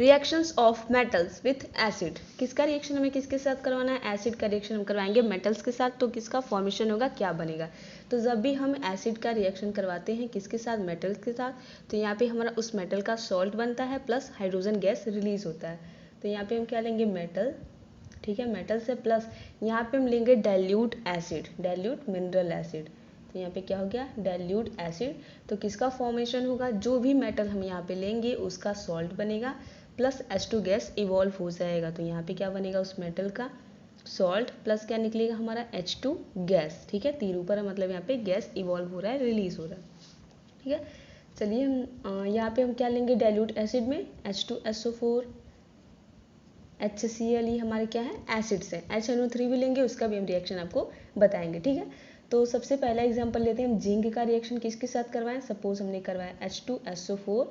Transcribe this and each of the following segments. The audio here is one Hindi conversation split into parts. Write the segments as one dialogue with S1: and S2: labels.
S1: Reactions of metals with acid, किसका रिएक्शन हमें किसके साथ करवाना है, एसिड का रिएक्शन हम करवाएंगे मेटल्स के साथ। तो किसका फॉर्मेशन होगा, क्या बनेगा। तो जब भी हम एसिड का रिएक्शन करवाते हैं किसके साथ, मेटल्स के साथ, तो यहाँ पे हमारा उस मेटल का सॉल्ट बनता है प्लस हाइड्रोजन गैस रिलीज होता है। तो यहाँ पे हम क्या लेंगे, मेटल, ठीक है, मेटल से प्लस यहाँ पे हम लेंगे dilute acid, dilute mineral acid. तो यहाँ पे क्या हो गया, डाइल्यूट एसिड। तो किसका फॉर्मेशन होगा, जो भी मेटल हम यहाँ पे लेंगे उसका सॉल्ट बनेगा प्लस H2 गैस इवॉल्व हो जाएगा। तो यहाँ पे क्या बनेगा, उस मेटल का सॉल्ट प्लस क्या निकलेगा हमारा H2 गैस, ठीक है। तीर ऊपर है मतलब यहाँ पे गैस इवॉल्व हो रहा है, रिलीज हो रहा है, ठीक है। चलिए हम यहाँ पे हम क्या लेंगे, डाइल्यूट एसिड में H2SO4 HCl, ये हमारे क्या है, एसिड से। HNO3 भी लेंगे, उसका भी हम रिएक्शन आपको बताएंगे, ठीक है। तो सबसे पहला एग्जांपल लेते हैं हम, जिंक का रिएक्शन किसके साथ करवाएं। सपोज हमने करवाया H2SO4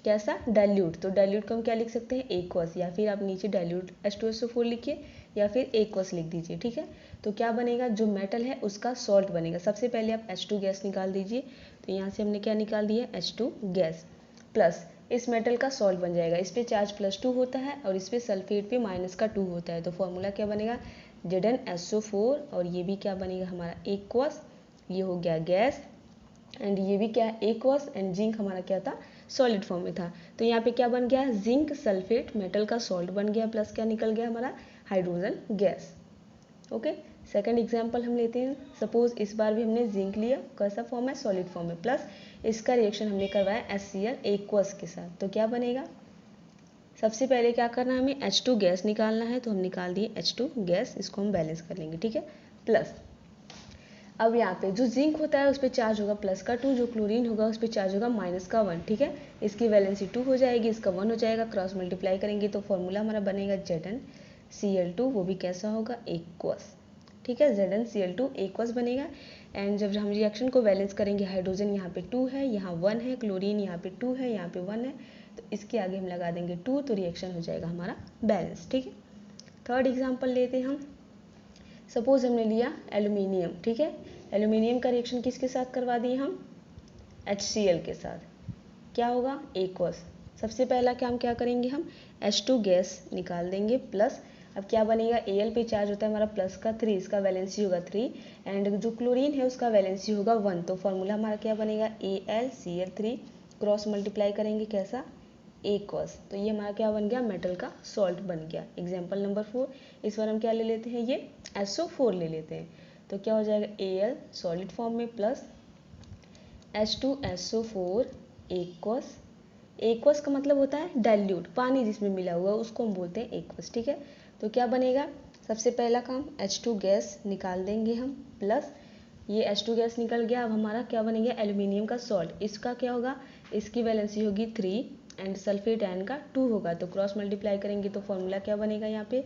S1: कैसा, डाइल्यूट। तो डाइल्यूट को हम क्या लिख सकते हैं, एक्वस, या फिर आप नीचे डाइल्यूट H2SO4 लिखिए या फिर एक्वस लिख दीजिए, ठीक है। तो क्या बनेगा, जो मेटल है उसका सॉल्ट बनेगा। सबसे पहले आप H2 गैस निकाल दीजिए। तो यहाँ से हमने क्या निकाल दिया, H2 गैस प्लस इस मेटल का सॉल्ट बन जाएगा। इस पे चार्ज +2 होता है और इस पे सल्फेट पे -2 होता है। तो फॉर्मूला क्या बनेगा, ZnSO4, और ये भी क्या बनेगा हमारा एक्वस, ये हो गया गैस, एंड ये भी क्या है एक्वस, एंड जिंक हमारा क्या था, सॉलिड फॉर्म में था। तो यहाँ पे क्या बन गया, जिंक सल्फेट मेटल का सॉल्ट बन गया प्लस क्या निकल गया हमारा, hydrogen gas. Okay, second example हम लेते हैं। सपोज इस बार भी हमने जिंक लिया, कैसा फॉर्म है, सॉलिड फॉर्म में, प्लस इसका रिएक्शन हमने करवाया HCl एक्वस के साथ। तो क्या बनेगा, सबसे पहले क्या करना है, हमें H2 गैस निकालना है। तो हम निकाल दिए H2 गैस, इसको हम बैलेंस कर लेंगे, ठीक है। प्लस अब यहाँ पे जो जिंक होता है उस पर चार्ज होगा +2, जो क्लोरीन होगा उस पर चार्ज होगा -1, ठीक है। इसकी वैलेंसी 2 हो जाएगी, इसका 1 हो जाएगा, क्रॉस मल्टीप्लाई करेंगे तो फॉर्मूला हमारा बनेगा ZnCl2, वो भी कैसा होगा, एक्वस, ठीक है। ZnCl2 एक्वस बनेगा। एंड जब हम रिएक्शन को बैलेंस करेंगे, हाइड्रोजन यहाँ पे 2 है, यहाँ 1 है, क्लोरीन यहाँ पे 2 है, यहाँ पे 1 है, तो इसके आगे हम लगा देंगे 2, तो रिएक्शन हो जाएगा हमारा बैलेंस, ठीक है। थर्ड एग्जाम्पल लेते हैं हम। सपोज हमने लिया एल्यूमिनियम, ठीक है। एल्यूमिनियम का रिएक्शन किसके साथ करवा दिए हम, HCl के साथ, क्या होगा, एक्वस। सबसे पहला काम क्या करेंगे हम, H2 गैस निकाल देंगे प्लस अब क्या बनेगा, Al पे चार्ज होता है हमारा +3, इसका वैलेंसी होगा 3, एंड जो क्लोरीन है उसका वैलेंसी होगा 1। तो फॉर्मूला हमारा क्या बनेगा, AlCl3, क्रॉस मल्टीप्लाई करेंगे कैसा, एक्वस। तो ये हमारा क्या बन गया, मेटल का सॉल्ट बन गया। एग्जाम्पल नंबर 4, इस बार हम क्या ले लेते हैं, ये SO4 ले लेते हैं। तो क्या हो जाएगा, Al सॉलिड फॉर्म में प्लस H2SO4 एक्वस। एक्वस का मतलब होता है डाइल्यूट, पानी जिसमें मिला हुआ उसको हम बोलते हैं एक्वस, ठीक है। तो क्या बनेगा, सबसे पहला काम H2 गैस निकाल देंगे हम प्लस ये H2 गैस निकल गया। अब हमारा क्या बनेगा, एल्यूमिनियम का सॉल्ट, इसका क्या होगा, इसकी वैलेंसी होगी 3 एंड सल्फेट आयन का 2 होगा। तो क्रॉस मल्टीप्लाई करेंगे तो फॉर्मूला क्या बनेगा यहाँ पे,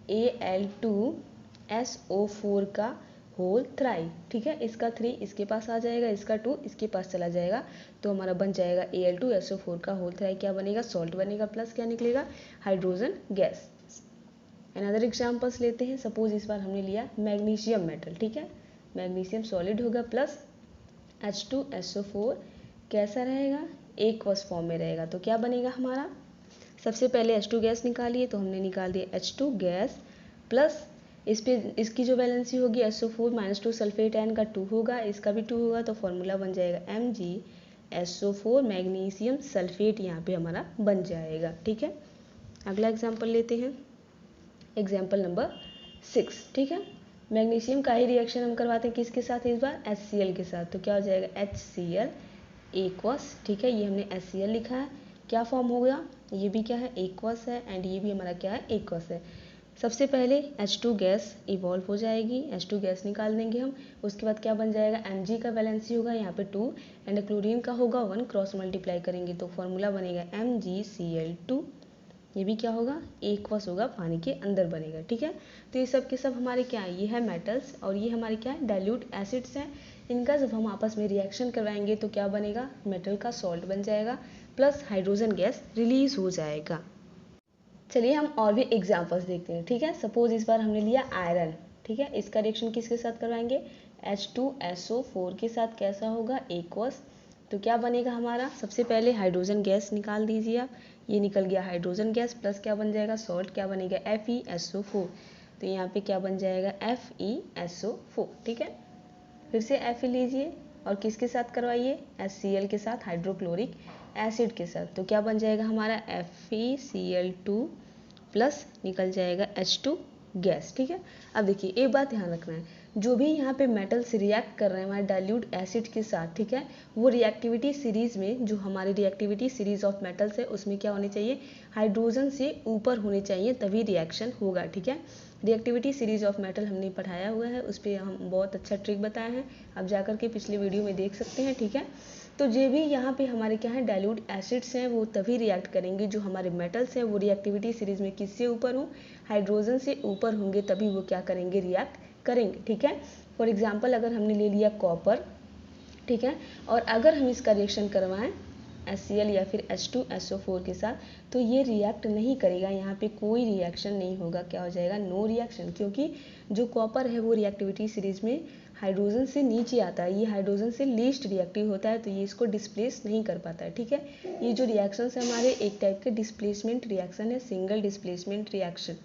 S1: Al2SO4 का होल थ्राई, ठीक है। इसका 3 इसके पास आ जाएगा, इसका 2 इसके पास चला जाएगा, तो हमारा बन जाएगा Al2SO4 का होल थ्राई, क्या बनेगा, सॉल्ट बनेगा प्लस क्या निकलेगा, हाइड्रोजन गैस। अनदर एग्जाम्पल्स लेते हैं। सपोज इस बार हमने लिया मैग्नीशियम मेटल, ठीक है। मैग्नीशियम सॉलिड होगा प्लस H2SO4 कैसा रहेगा, एक्वस फॉर्म में रहेगा। तो क्या बनेगा हमारा, सबसे पहले H2 गैस निकालिए, तो हमने निकाल दिया H2 गैस प्लस इस पे इसकी जो वैलेंसी होगी SO4 -2 सल्फेट आयन का 2 होगा, इसका भी 2 होगा, तो फॉर्मूला बन जाएगा MgSO4 मैग्नीशियम सल्फेट, यहाँ पे हमारा बन जाएगा, ठीक है। अगला एग्जाम्पल लेते हैं, एग्जाम्पल नंबर 6, ठीक है। मैग्नीशियम का ही रिएक्शन हम करवाते हैं किसके साथ, इस बार HCl के साथ। तो क्या हो जाएगा, HCl एक्वस, ठीक है। ये हमने HCl लिखा है, क्या फॉर्म हो गया, ये भी क्या है, एक्वस है, एंड ये भी हमारा क्या है, एक्वस है। सबसे पहले H2 गैस इवॉल्व हो जाएगी, H2 गैस निकाल देंगे हम। उसके बाद क्या बन जाएगा, Mg का वैलेंसी होगा यहाँ पे 2 एंड क्लोरीन का होगा 1, क्रॉस मल्टीप्लाई करेंगे तो फॉर्मूला बनेगा MgCl2, ये भी क्या होगा, एक्वस होगा, पानी के अंदर बनेगा, ठीक है। तो ये सब के सब हमारे क्या है, ये है मेटल्स और ये हमारे क्या है, डाइल्यूट एसिड्स हैं। इनका जब हम आपस में रिएक्शन करवाएंगे तो क्या बनेगा, मेटल का सॉल्ट बन जाएगा प्लस हाइड्रोजन गैस रिलीज हो जाएगा। चलिए हम और भी एग्जाम्पल्स देखते हैं, ठीक है। सपोज इस बार हमने लिया आयरन, ठीक है। इसका रिएक्शन किसके साथ करवाएंगे, H2SO4 के साथ, कैसा होगा, एक्वस। तो क्या बनेगा हमारा, सबसे पहले हाइड्रोजन गैस निकाल दीजिए आप, ये निकल गया हाइड्रोजन गैस प्लस क्या बन जाएगा सॉल्ट, क्या बनेगा FeSO4। तो यहाँ पे क्या बन जाएगा FeSO4। ठीक है, फिर से Fe लीजिए और किसके साथ करवाइए, HCl के साथ, हाइड्रोक्लोरिक एसिड के साथ। तो क्या बन जाएगा हमारा FeCl2 प्लस निकल जाएगा H2 गैस। ठीक है, अब देखिए एक बात ध्यान रखना है, जो भी यहाँ पे मेटल्स रिएक्ट कर रहे हैं हमारे डाइल्यूट एसिड के साथ, ठीक है, वो रिएक्टिविटी सीरीज में, जो हमारी रिएक्टिविटी सीरीज ऑफ मेटल्स है उसमें क्या होनी चाहिए, हाइड्रोजन से ऊपर होने चाहिए, तभी रिएक्शन होगा। ठीक है, रिएक्टिविटी सीरीज ऑफ मेटल हमने पढ़ाया हुआ है, उस पर हम बहुत अच्छा ट्रिक बताए हैं, आप जाकर के पिछले वीडियो में देख सकते हैं। ठीक है, तो जो भी यहाँ पे हमारे क्या है डाइल्यूट एसिड्स हैं वो तभी रिएक्ट करेंगे, जो हमारे मेटल्स हैं वो रिएक्टिविटी सीरीज में किससे ऊपर हों, हाइड्रोजन से ऊपर होंगे, तभी वो क्या करेंगे, रिएक्ट करेंगे। ठीक है, फॉर एग्जाम्पल अगर हमने ले लिया कॉपर, ठीक है, और अगर हम इसका रिएक्शन करवाएं HCl या फिर H2SO4 के साथ, तो ये रिएक्ट नहीं करेगा, यहाँ पे कोई रिएक्शन नहीं होगा, क्या हो जाएगा, नो रिएक्शन, क्योंकि जो कॉपर है वो रिएक्टिविटी सीरीज में हाइड्रोजन से नीचे आता है, ये हाइड्रोजन से लीस्ट रिएक्टिव होता है, तो ये इसको डिस्प्लेस नहीं कर पाता है। ठीक है, ये जो रिएक्शन है हमारे एक टाइप के डिस्प्लेसमेंट रिएक्शन है, सिंगल डिस्प्लेसमेंट रिएक्शन।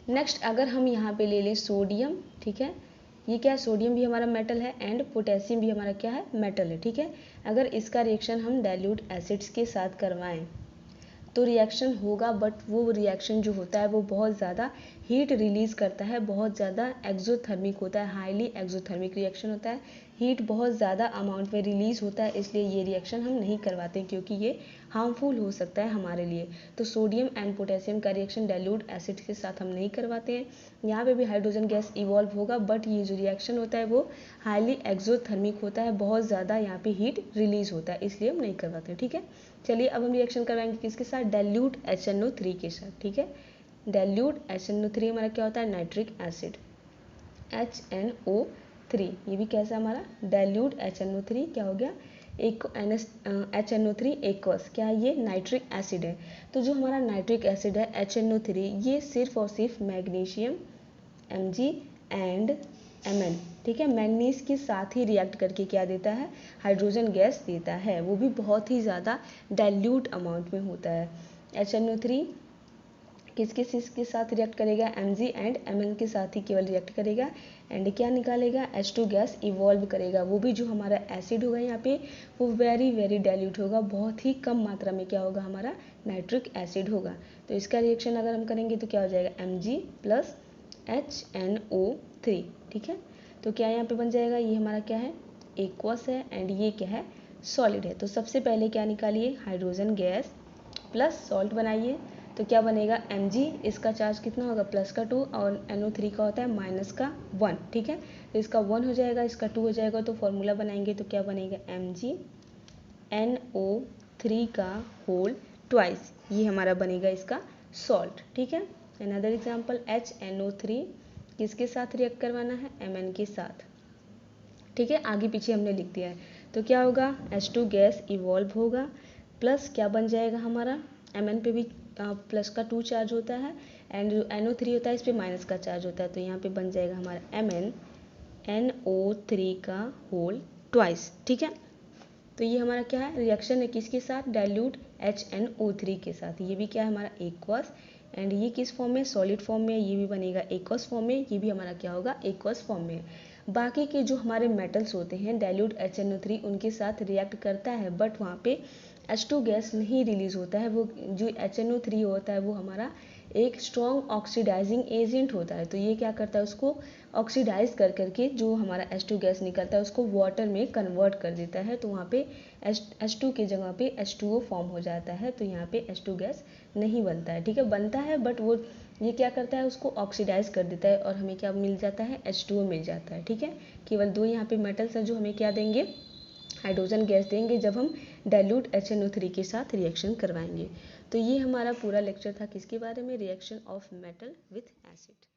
S1: नेक्स्ट अगर हम यहाँ पे ले लें सोडियम, ठीक है, ये क्या है, सोडियम भी हमारा मेटल है एंड पोटेशियम भी हमारा क्या है, मेटल है। ठीक है, अगर इसका रिएक्शन हम डाइल्यूट एसिड्स के साथ करवाएं तो रिएक्शन होगा, बट वो रिएक्शन जो होता है वो बहुत ज़्यादा हीट रिलीज करता है, बहुत ज़्यादा एक्सोथर्मिक होता है, हाईली एक्सोथर्मिक रिएक्शन होता है, हीट बहुत ज़्यादा अमाउंट में रिलीज होता है, इसलिए ये रिएक्शन हम नहीं करवाते क्योंकि ये हार्मफुल हो सकता है हमारे लिए। तो सोडियम एंड पोटेशियम का रिएक्शन डाइल्यूट एसिड के साथ हम नहीं करवाते हैं। यहाँ पे भी हाइड्रोजन गैस इवॉल्व होगा, बट ये जो रिएक्शन होता है वो हाईली एक्सोथर्मिक होता है, बहुत ज़्यादा यहाँ पे हीट रिलीज होता है, इसलिए हम नहीं करवाते। ठीक है, चलिए अब हम रिएक्शन करवाएंगे किसके साथ, डाइल्यूट HNO3 के साथ। ठीक है, डाइल्यूट HNO3 हमारा क्या होता है, नाइट्रिक एसिड HNO3, ये भी कैसा हमारा डाइल्यूट HNO3 क्या हो गया, एक HNO3 एक्वस, क्या है ये, नाइट्रिक एसिड है। तो जो हमारा नाइट्रिक एसिड है HNO3, ये सिर्फ और सिर्फ मैग्नीशियम Mg एंड Mn, ठीक है, मैंगनीज के साथ ही रिएक्ट करके क्या देता है, हाइड्रोजन गैस देता है, वो भी बहुत ही ज़्यादा डाइल्यूट अमाउंट में होता है। HNO3 किसके साथ रिएक्ट करेगा, Mg एंड Mn के साथ ही केवल रिएक्ट करेगा, एंड क्या निकालेगा, H2 गैस इवॉल्व करेगा, वो भी जो हमारा एसिड होगा यहाँ पे वो वेरी वेरी डाइल्यूट होगा, बहुत ही कम मात्रा में क्या होगा, हमारा नाइट्रिक एसिड होगा। तो इसका रिएक्शन अगर हम करेंगे तो क्या हो जाएगा, Mg प्लस HNO3। ठीक है, तो क्या यहाँ पे बन जाएगा, ये हमारा क्या है, एक्वस है एंड ये क्या है, सॉलिड है। तो सबसे पहले क्या निकालिए, हाइड्रोजन गैस प्लस सॉल्ट बनाइए, तो क्या बनेगा, Mg, इसका चार्ज कितना होगा, प्लस का 2, और NO3 का होता है माइनस का 1। ठीक है, तो इसका 1 हो जाएगा, इसका 2 हो जाएगा, तो फॉर्मूला बनाएंगे तो क्या बनेगा, Mg NO3 का होल ट्वाइस, ये हमारा बनेगा इसका सॉल्ट। ठीक है, अनदर एग्जाम्पल HNO3 किसके साथ रिएक्ट करवाना है, Mn के साथ। ठीक है, आगे पीछे हमने लिख दिया है, तो क्या होगा, H2 गैस इवॉल्व होगा, प्लस क्या बन जाएगा हमारा, Mn पे भी प्लस का 2 चार्ज होता है, एंड जो NO3 होता है इस पर माइनस का चार्ज होता है, तो यहाँ पे बन जाएगा हमारा Mn NO3 का होल ट्वाइस। ठीक है, तो ये हमारा क्या है, रिएक्शन है किसके साथ, डाइल्यूट HNO3 के साथ, ये भी क्या है हमारा एक्वस, एंड ये किस फॉर्म में, सॉलिड फॉर्म में, ये भी बनेगा एक्वस फॉर्म में, ये भी हमारा क्या होगा, एक्वस फॉर्म में। बाकी के जो हमारे मेटल्स होते हैं डाइल्यूट HNO3 उनके साथ रिएक्ट करता है, बट वहाँ पे H2 गैस नहीं रिलीज होता है, वो जो HNO3 होता है वो हमारा एक स्ट्रॉन्ग ऑक्सीडाइजिंग एजेंट होता है, तो ये क्या करता है, उसको ऑक्सीडाइज कर करके जो हमारा H2 गैस निकलता है उसको वाटर में कन्वर्ट कर देता है, तो वहाँ पे H2 की जगह पे H2O फॉर्म हो जाता है, तो यहाँ पे H2 गैस नहीं बनता है। ठीक है, बनता है बट वो ये क्या करता है, उसको ऑक्सीडाइज कर देता है और हमें क्या मिल जाता है, H2O मिल जाता है। ठीक है, केवल 2 यहाँ पे मेटल्स हैं जो हमें क्या देंगे, हाइड्रोजन गैस देंगे जब हम डाइल्यूट HNO3 के साथ रिएक्शन करवाएंगे। तो ये हमारा पूरा लेक्चर था किसके बारे में, reaction of metal with acid.